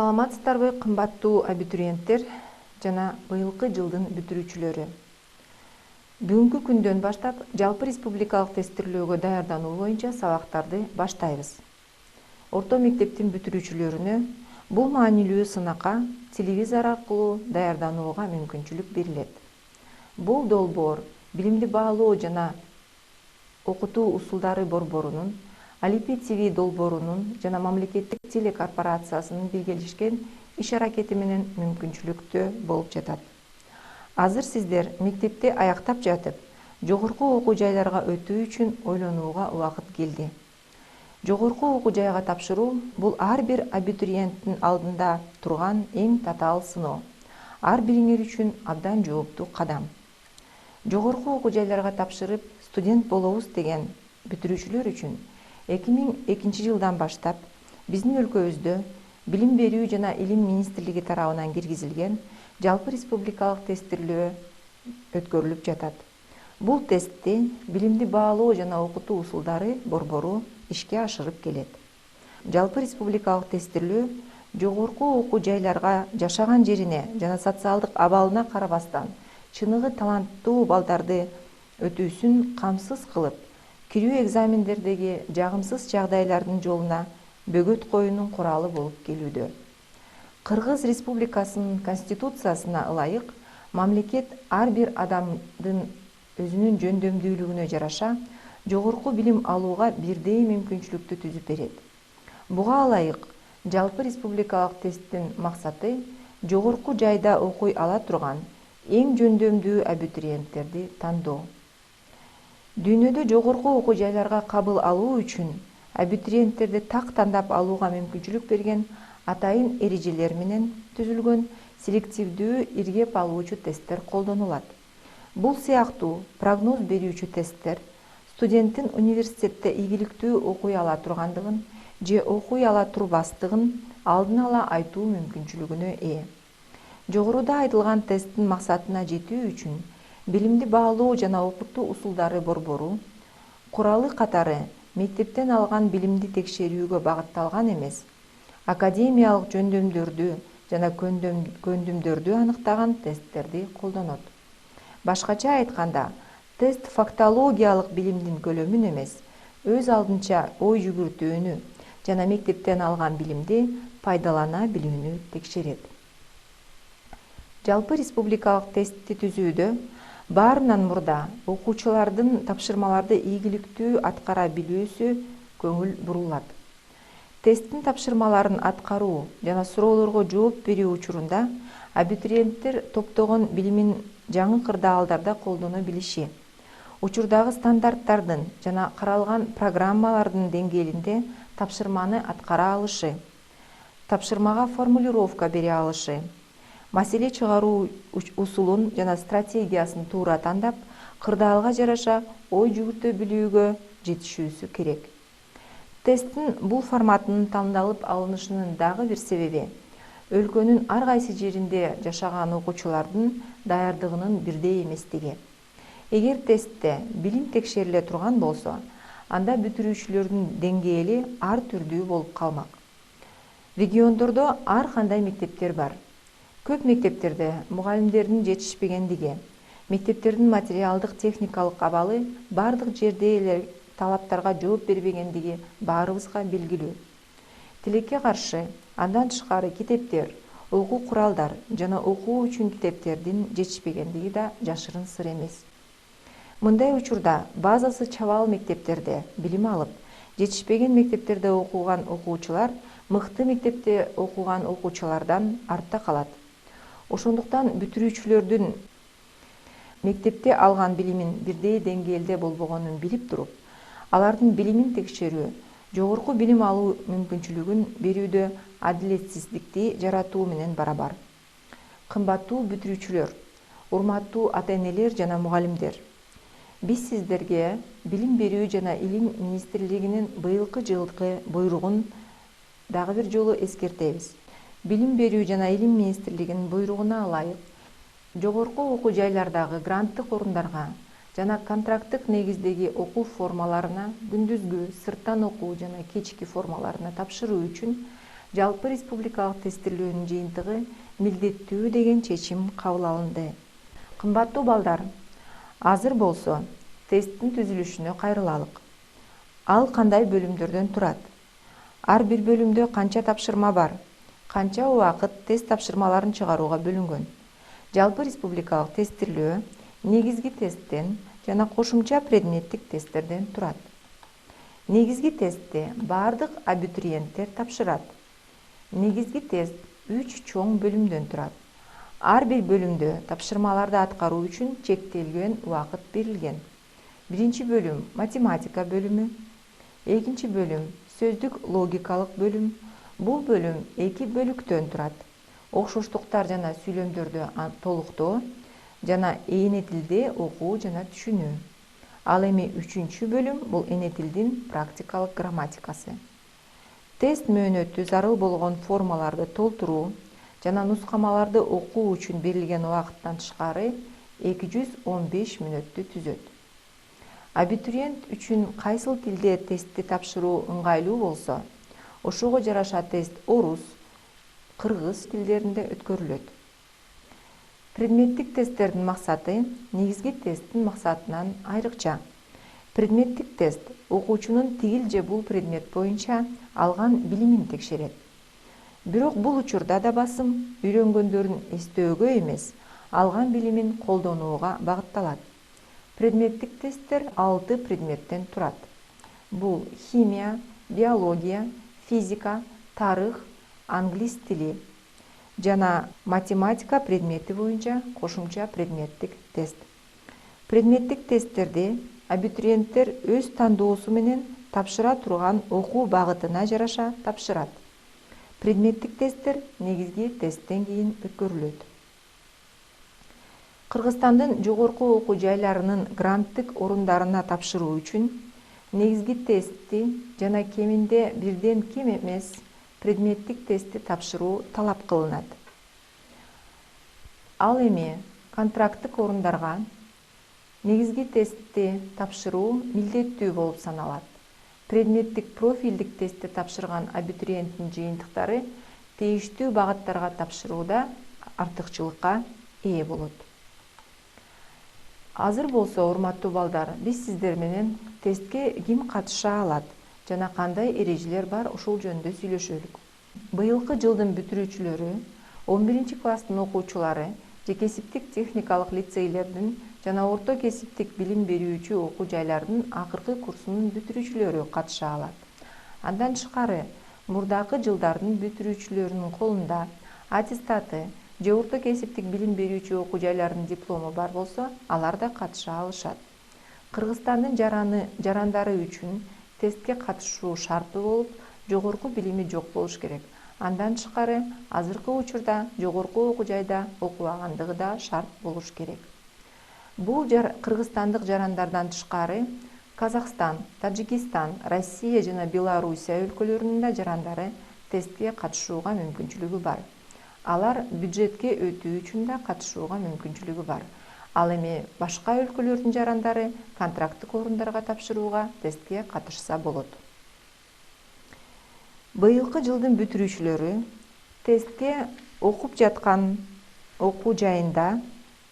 Саламатсыздарбы, кымбаттуу абитуриенттер жана быйылкы жылдын бүтүрүүчүлөрү. Бүгүнкү күндөн баштап жалпы республикалык тестирлөөгө даярдануу боюнча сабактарды баштайбыз. Орто мектептин бүтүрүүчүлөрүнө бул маанилүү сынакка телевизор аркылуу даярданууга мүмкүнчүлүк берилет. Бул долбоор билимди баалоо жана окутуу усулдары борборунун, Алипи ТВ долбоорунун жана мамлекеттик телекорпорациясынын биргелешкен иш-аракети менен мүмкүнчүлүктүү болуп жатат. Азыр сиздер мектепти аяктап жатып, жогорку окуу жайларга өтүү үчүн ойлонууга убакыт келди. Жогорку окуу жайга тапшыруу бул ар бир абитуриенттин алдында турган эң татаал сыноо. Ар бириңер үчүн абдан жооптуу кадам. Жогорку окуу жайларга тапшырып, студент болобуз деген бүтүрүүчүлөр үчүн 2002 жылдан баштап биздин өлкөбүздө Билим берүү жана Илим министрлиги тарабынан киргизилген жалпы республикалык тестирлөө өткөрүлүп жатат. Бул тестти билимди баалоо жана окутуу усулдары борбору ишке ашырып келет. Жалпы республикалык тестирлөө жогорку окуу жайларга жашаган жерине жана социалдык абалына карабастан чыныгы таланттуу балдарды өтүүсүн камсыз кылып, кирүү экзамендердеги жагымсыз жагдайлардын жолуна бөгөт коюунун куралы болуп келүүдө. Кыргыз Республикасынын Конституциясына ылайык, мамлекет ар бир адамдын өзүнүн жөндөмдүүлүгүнө жараша жогорку билим алууга бирдей мүмкүнчүлүктү түзүп берет. Буга ылайык, жалпы республикалык тесттин максаты жогорку жайда окуй ала турган эң жөндөмдүү абитуриенттерди тандоо. Дүйнөдө жогорку окуу жайларга кабыл алуу үчүн абитуриенттерди так тандап алууга мүмкүнчүлүк берген атайын эрежелер менен түзүлгөн селективдүү иргеп алуучу тесттер колдонулат. Бул сыяктуу прогноз берүүчү тесттер студенттин университетте ийгиликтүү окуй ала тургандыгын же окуй ала турбастыгын алдын ала айтуу мүмкүнчүлүгүнө ээ. Жогоруда айтылган тесттин максатына жетүү үчүн Билимди баалоо жана окутуу усулдары борбору куралы катары мектептен алган билимди текшерүүгө багытталган эмес, академиялык жөндөмдөрдү жана көндүмдөрдү аныктаган тесттерди колдонот. Башкача айтканда, тест фактологиялык билимдин көлөмүн эмес, өз алдынча ой жүгүртүүнү жана мектептен алган билимди пайдалана билүүнү текшерет. Жалпы республикалык тестти түзүүдө баарынан мурда окуучулардын тапшырмаларды ийгиликтүү аткара билүүсү көңүл бурулат. Тесттин тапшырмаларын аткаруу жана суроолорго жооп берүү учурунда абитуриенттер топтогон билимин жаңы кырдаалдарда колдоно билиши, учурдагы стандарттардын жана каралган программалардын деңгээлинде тапшырманы аткара алышы, тапшырмага формулировка бере алышы, маселе чыгаруу усулун жана стратегиясын туура тандап, кырдаалга жараша ой жүгүртө билүүгө жетишүүсү керек. Тесттин бул форматынын тандалып алынышынын дагы бир себеби өлкөнүн ар кайсы жеринде жашаган окуучулардын даярдыгынын бирдей эместиги. Эгер тестте билим текшериле турган болсо, анда бүтүрүүчүлөрдүн деңгээли ар түрдүү болуп калмак. Региондордо ар кандай мектептер бар. Көп мектептерде мугалимдердин жетишпегендиги, мектептердин материалдык техникалык абалы бардык жерде эле талаптарга жооп бербегендиги баарыбызга белгилүү. Тилекке каршы, андан тышкары китептер, окуу куралдар жана окуу үчүн китептердин жетишпегендиги да жашырын сыр эмес. Мындай учурда базасы чабал мектептерде билим алып, жетишпеген мектептерде окуган окуучулар мыкты мектепте окуган окуучулардан артта калат. Ошондуктан бүтүрүүчүлөрдүн мектепте алган билимин бирдей деңгээлде болбогонун билип туруп, алардын билимин текшерүү, жогорку билим алуу мүмкүнчүлүгүн берүүдө адилетсиздикти жаратуу менен барабар. Кымбаттуу бүтүрүүчүлөр, урматтуу ата-энелер жана мугалимдер, биз сиздерге Билим берүү жана Илим министрлигинин быйылкы жылкы буйругун дагы бир жолу эскертебиз. Билим берүү жана Илим министрлигинин буйругуна ылайык, жогорку окуу жайлардагы гранттык орундарга жана контракттык негиздеги окуу формаларына күндүзгү, сырттан окуу жана кечки формаларына тапшыруу үчүн Жалпы республикалык тестирлөөнүн жыйынтыгы милдеттүү деген чечим кабыл алынды. Кымбаттуу балдар, азыр болсо тесттин түзүлүшүнө кайрылалык. Ал кандай бөлүмдөрдөн турат? Ар бир бөлүмдө канча тапшырма бар? Канча убакыт тест тапшырмаларын чыгарууга бөлүнгөн? Жалпы республикалык тестирлөө негизги тесттен жана кошумча предметтик тесттерден турат. Негизги тестти бардык абитуриенттер тапшырат. Негизги тест 3 чоң бөлүмдөн турат. Ар бир бөлүмдө тапшырмаларды аткаруу үчүн чектелген убакыт берилген. Биринчи бөлүм математика бөлүмү, экинчи бөлүм сөздүк логикалык бөлүм. Бул бөлүм 2 бөлүктөн турат. Окшоштуктар жана сүйлөмдөрдү толуктоо жана эне тилде окуу жана түшүнүү. Ал эми үчүнчү бөлүм бул эне тилдин практикалык грамматикасы. Тест мөөнөтү зарыл болгон формаларды толтуруу жана нускамаларды окуу үчүн берилген убакыттан тышкары 215 мүнөттү түзөт. Абитуриент үчүн кайсыл тилде тестти тапшыруу ыңгайлуу болсо, ошого жараша тест орус, кыргыз тилдеринде өткөрүлөт. Предметтик тесттердин максаты негизги тесттин максатынан айрыкча. Предметтик тест окуучунун тигил же бул предмет боюнча алган билимин текшерет. Бирок бул учурда да басым үйрөнгөндөрүн эстөөгө эмес, алган билимин колдонууга багытталат. Предметтик тесттер 6 предметтен турат. Бул химия, биология, физика, тарых, англис тили жана математика предмети боюнча кошумча предметтик тест. Предметтик тесттерди абитуриенттер өз тандоосу менен тапшыра турган окуу багытына жараша тапшырат. Предметтик тесттер негизги тесттен кийин өткөрүлөт. Кыргызстандын жогорку окуу жайларынын гранттык орундарына тапшыруу үчүн негизги тестти жана кеминде бирден кем эмес предметтик тестти тапшыруу талап кылынат. Ал эми контракттык орундарга негизги тестти тапшыруу милдеттүү болуп саналат. Предметтик профилдик тестти тапшырган абитуриенттин жыйынтыктары тийиштүү багыттарга тапшырууда артыкчылыкка ээ болот. Азыр болсо, урматтуу балдар, биз сиздер менен тестке ким катыша алат жана кандай эрежелер бар ушул жөнүндө сүйлөшөлүк. Быйылкы жылдын бүтүрүүчүлөрү, 11 класстын окуучулары же кесиптик техникалык лицейлердин жана орто кесиптик билим берүүчү окуу жайлардын акыркы курсунун бүтүрүүчүлөрү катыша алат. Андан тышкары, мурдакы жылдардын бүтүрүүчүлөрүнүн колунда аттестаты же орто кесиптик билим берүүчү окуу жайлардын диплому бар болсо, алар да катыша алышат. Кыргызстандын жарандары үчүн тестке катышуу шарттуу болуп, жогорку билими жок болуш керек. Андан тышкары, азыркы учурда жогорку окуу жайда окубагандыгы да шарт болуш керек. Бул кыргызстандык жарандардан тышкары Казакстан, Тажикистан, Россия жана Белоруссия өлкөлөрүнүн да жарандары тестке катышууга мүмкүнчүлүгү бар. Алар бюджетке өтүү үчүн да катышууга мүмкүнчүлүгү бар. Ал эми башка өлкөлөрдүн жарандары контракттык орундарга тапшырууга тестке катышса болот. Быйылкы жылдын бүтүрүүчүлөрү тестке окуп жаткан окуу жайында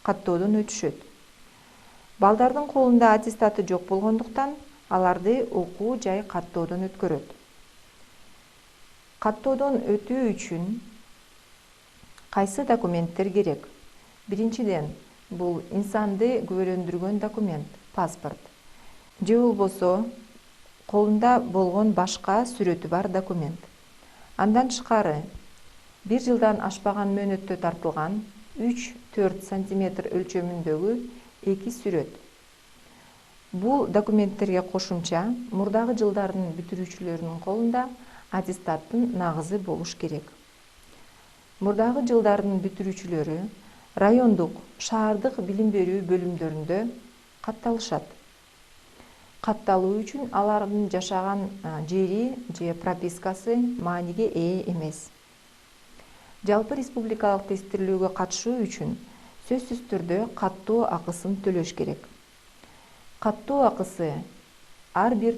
каттоодон өтүшөт. Балдардын колунда аттестаты жок болгондуктан, аларды окуу жай каттоодон өткөрөт. Каттоодон өтүү үчүн кайсы документтер керек? Биринчиден, бул инсанды күбөлөндүргөн документ, паспорт. Же болбосо, колунда болгон башка сүрөтү бар документ. Андан тышкары, 1 жылдан ашпаган мөөнөттө тартылган 3-4 сантиметр өлчөмүндөгү 2 сүрөт. Бул документтерге кошумча мурдагы жылдардын бүтүрүүчүлөрүнүн колунда аттестаттын нагызы болуш керек. Мурдагы жылдардын бүтүрүүчүлөрү райондук, шаардык билим берүү бөлүмдөрүндө катталышат. Катталуу үчүн алардын жашаган жери же пропискасы мааниге ээ эмес. Жалпы республикалык тестирлөөгө катышуу үчүн сөзсүз түрдө каттоо акысын төлөш керек. Каттоо акысы ар бир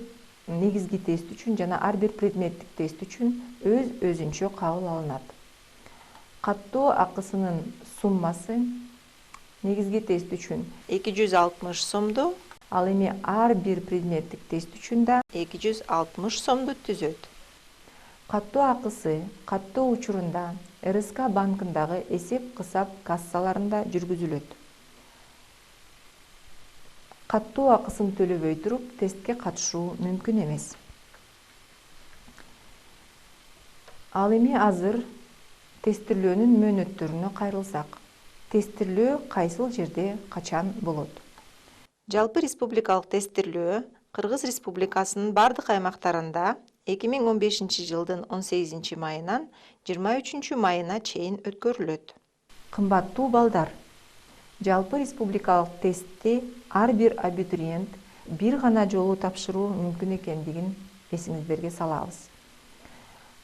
негизги тест үчүн жана ар бир предметтик тест үчүн өзүнчө кабыл алынат. Каттоо акысынын суммасы негизги тест үчүн 260 сомду, ал эми ар бир предметтик тест үчүн да 260 сомду түзөт. Каттоо акысы каттоо учурунда РСК банкындагы эсеп-кысап кассаларында жүргүзүлөт. Каттоо акысын төлөбөй туруп тестке катышуу мүмкүн эмес. Ал эми азыр тестирлөөнүн мөөнөттөрүнө кайрылсак. Тестирлөө кайсыл жерде качан болот? Жалпы республикалык тестирлөө Кыргыз Республикасынын бардык аймактарында 2015 жылдын 18 майынан 23 майына чейин өткөрүлөт. Кымбаттуу балдар, жалпы республикалык тестти ар бир абитуриент бир гана жолу тапшыруу мүмкүн экендигин эсиңиздерге салабыз.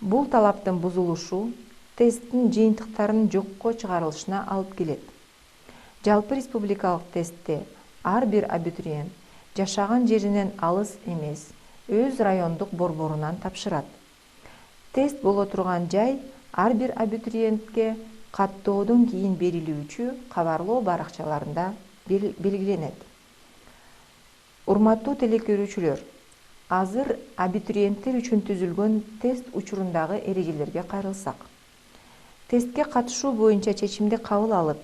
Бул талаптын бузулушу тесттин жыйынтыктарынын жокко чыгарылышына алып келет. Жалпы республикалык тестте ар бир абитуриент жашаган жеринен алыс эмес, өз райондук борборунан тапшырат. Тест боло турган жай ар бир абитуриентке каттоодон кийин берилүүчү кабарлоо баракчаларында белгиленет. Урматтуу телекөрүүчүлөр, азыр абитуриенттер үчүн түзүлгөн тест учурундагы эрежелерге кайрылсак. Тестке катышуу боюнча чечимди кабыл алып,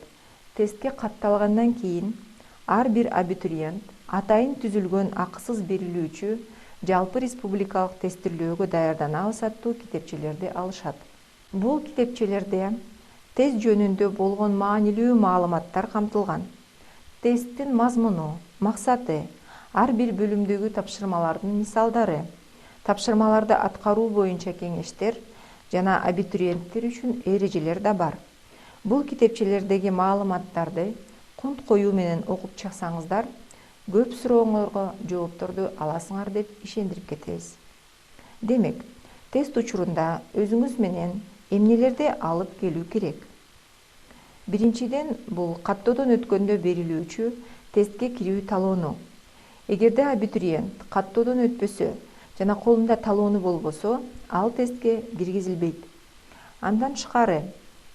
тестке катталгандан кийин ар бир абитуриент атайын түзүлгөн акысыз берилүүчү жалпы республикалык тестирлөөгө даярданабыз аттуу китепчелерди алышат. Бул китепчелерде тест жөнүндө болгон маанилүү маалыматтар камтылган. Тесттин мазмуну, максаты, ар бир бөлүмдөгү тапшырмалардын мисалдары, тапшырмаларды аткаруу боюнча кеңештер жана абитуриенттер үчүн эрежелер да бар. Бул китепчелердеги маалыматтарды кунт коюу менен окуп чыксаңыздар, көп сурооңорго жоопторду аласыңар деп ишендирип кетебиз. Демек, тест учурунда өзүңүз менен эмнелерди алып келүү керек? Биринчиден, бул каттоодон өткөндө берилүүчү тестке кирүү талоону. Эгерде абитуриент каттоодон өтпөсө жана колунда талоону болбосо, ал тестке киргизилбейт. Андан тышкары,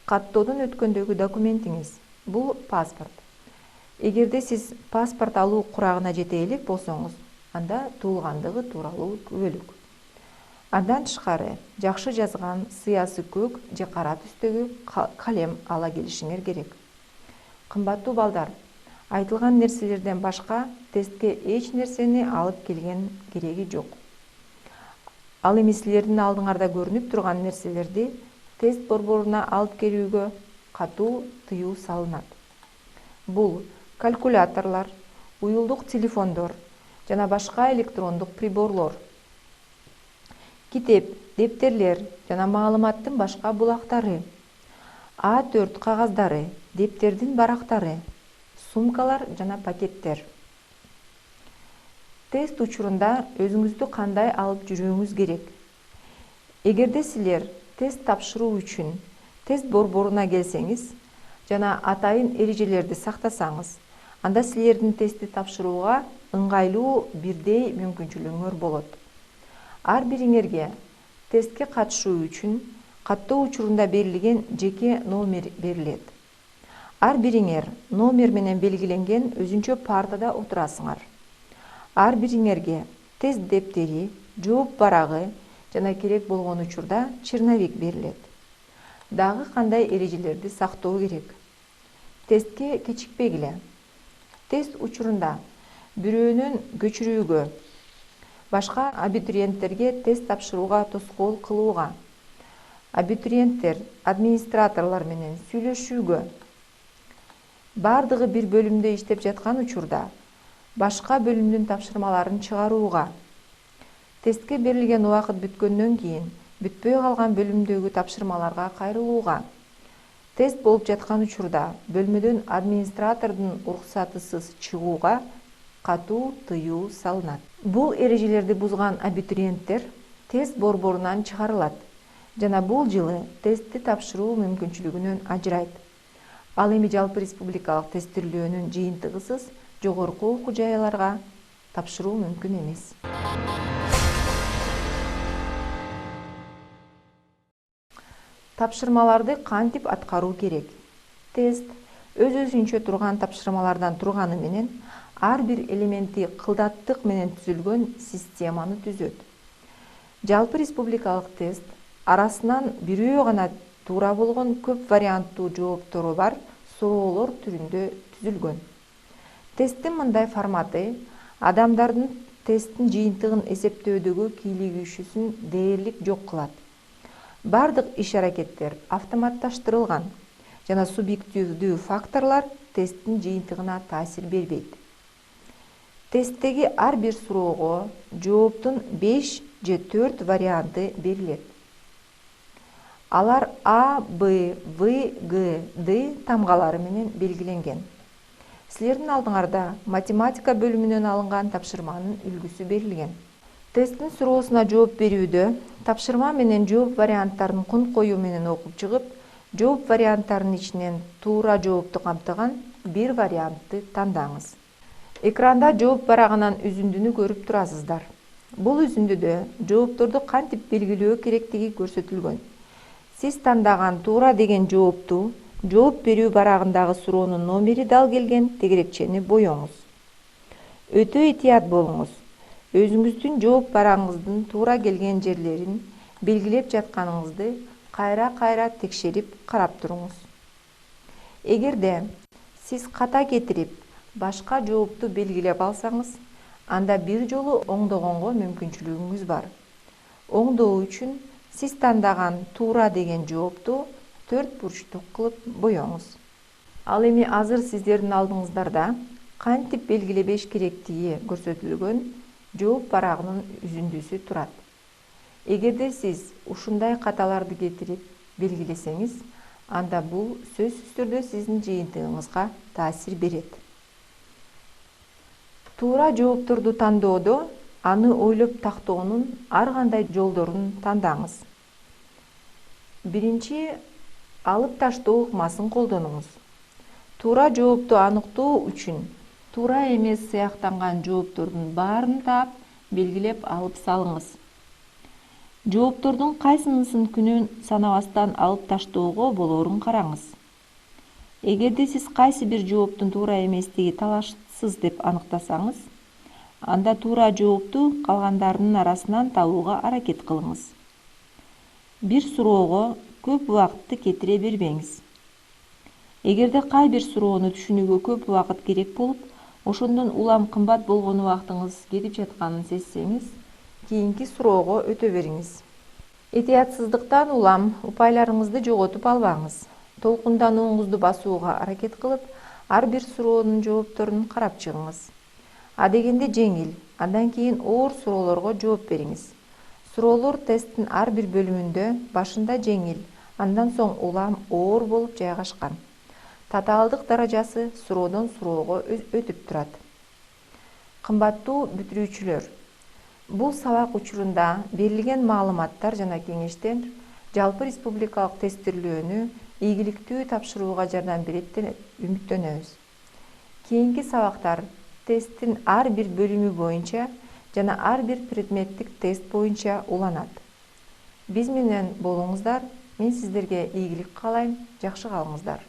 каттоодон өткөндөгү документиңиз бул паспорт. Эгерде сиз паспорт алуу курагына жете элек болсоңуз, анда туулгандыгы тууралуу күбөлүк. Андан тышкары, жакшы жазган, сыясы көк же кара түстөгү калем ала келишиңер керек. Кымбаттуу балдар, айтылган нерселерден башка тестке эч нерсени алып келген кереги жок. Ал эми силердин алдыңарда көрүнүп турган нерселерди тест борборуна алып келүүгө катуу тыюу салынат. Бул калькуляторлор, уюлдук телефондор жана башка электрондук приборлор, китеп, дептерлер жана маалыматтын башка булактары, А4 кагаздары, дептердин барактары, сумкалар жана пакеттер. Тест учурунда өзүңүздү кандай алып жүрүүңүз керек? Эгерде силер тест тапшыруу үчүн тест борборуна келсеңиз жана атайын эрежелерди сактасаңыз, анда силердин тестти тапшырууга ыңгайлуу бирдей мүмкүнчүлүгүңөр болот. Ар бириңерге тестке катышуу үчүн каттоо учурунда берилген жеке номер берилет. Ар бириңер номер менен белгиленген өзүнчө партада отурасыңар. Ар бириңерге тест дептери, жооп барагы жана керек болгон учурда черновик берилет. Дагы кандай эрежелерди сактоо керек? Тестке кечикпегиле. Тест учурунда бирөөнүн көчүрүүгө, башка абитуриенттерге тест тапшырууга тоскоол кылууга, абитуриенттер, администраторлор менен сүйлөшүүгө, бардыгы бир бөлүмдө иштеп жаткан учурда башка бөлүмдүн тапшырмаларын чыгарууга, тестке берилген убакыт бүткөндөн кийин бүтпөй калган бөлүмдөгү тапшырмаларга кайрылууга, тест болуп жаткан учурда бөлмөдөн администратордун уруксатысыз чыгууга катуу тыюу салынат. Бул эрежелерди бузган абитуриенттер тест борборунан чыгарылат жана бул жылы тестти тапшыруу мүмкүнчүлүгүнөн ажырайт. Ал эми жалпы республикалык тестирлөөнүн жыйынтыгысыз жогорку окуу жайларга тапшыруу мүмкүн эмес. Тапшырмаларды кантип аткаруу керек? Тест өз-өзүнчө турган тапшырмалардан турганы менен ар бир элементи кылдаттык менен түзүлгөн системаны түзөт. Жалпы республикалык тест арасынан бирөө гана туура болгон көп варианттуу жооптору бар суроолор түрүндө түзүлгөн. Тесттин мындай форматы адамдардын тесттин жыйынтыгын эсептөөдөгү кийлигишүүсүн дээрлик жок кылат. Бардык иш-аракеттер автоматташтырылган жана субъективдүү факторлор тесттин жыйынтыгына таасир бербейт. Тесттеги ар бир суроого жооптун 5 же 4 варианты берилет. Алар А, Б, В, Г, Д тамгалары менен белгиленген. Силердин алдыңарда математика бөлүмүнөн алынган тапшырманын үлгүсү берилген. Тесттин суроосуна жооп берүүдө тапшырма менен жооп варианттарын кон коюу менен окуп чыгып, жооп варианттарынын ичинен туура жоопту камтыган бир вариантты тандаңыз. Экранда жооп барагынан үзүндүнү көрүп турасыздар. Бул үзүндүдө жоопторду кантип белгилөө керектиги көрсөтүлгөн. Сиз тандаган туура деген жоопту жооп берүү барагындагы суроонун номери дал келген тегерекчени боyoңуз. Өтө этият болуңуз. Өзүңүздүн жооп барагыңыздын туура келген жерлерин белгилеп жатканыңызды кайра текшерип карап туруңуз. Эгерде сиз ката кетирип башка жоопту белгилеп алсаңыз, анда бир жолу оңдогонго мүмкүнчүлүгүңүз бар. Оңдоо үчүн сиз тандаган туура деген жоопту 4 бурчтук кылып боyoңуз. Ал эми азыр сиздердин алдыңыздарда кантип белгилебеш керектиги көрсөтүлгөн жооп барагынын үзүндүсү турат. Эгерде сиз ушундай каталарды кетирип белгилесеңиз, анда бул сөзсүз түрдө сиздин жыйынтыгыңызга таасир берет. Туура жоопторду тандоодо аны ойлоп тактоонун ар кандай жолдорун тандаңыз. Биринчи, алып таштоо ыкмасын колдонуңуз. Туура жоопту аныктоо үчүн туура эмес сыяктанган жооптордун баарын таап, белгилеп алып салыңыз. Жооптордун кайсынысын күнөө санабастан алып таштоого болоорун караңыз. Эгерде сиз кайсы бир жооптун туура эместиги талашсыз деп аныктасаңыз, анда туура жоопту калгандарынын арасынан табууга аракет кылыңыз. Бир суроого көп убакытты кетире бербеңиз. Эгерде кай бир суроону түшүнүүгө көп убакыт керек болуп, ошондон улам кымбат болгон убактыңыз кетип жатканын сезсеңиз, кийинки суроого өтө бериңиз. Этиятсыздыктан улам упайларыңызды жоготуп албаңыз. Толкунданууңузду басууга аракет кылып, ар бир суроонун жоопторун карап чыгыңыз. Адегенде жеңил, андан кийин оор суроолорго жооп бериңиз. Суроолор тесттин ар бир бөлүмүндө башында жеңил, андан соң улам оор болуп жайгашкан. Татаалдык даражасы суроодон суроого өтүп турат. Кымбаттуу бүтүрүүчүлөр, бул сабак учурунда берилген маалыматтар жана кеңештер жалпы республикалык тестирлөөнү ийгиликтүү тапшырууга жардам берет деп үмүттөнөбүз. Кийинки сабактар тесттин ар бир бөлүмү боюнча жана ар бир предметтик тест боюнча уланат. Биз менен болуңуздар, мен сиздерге ийгилик каалайм, жакшы калыңыздар.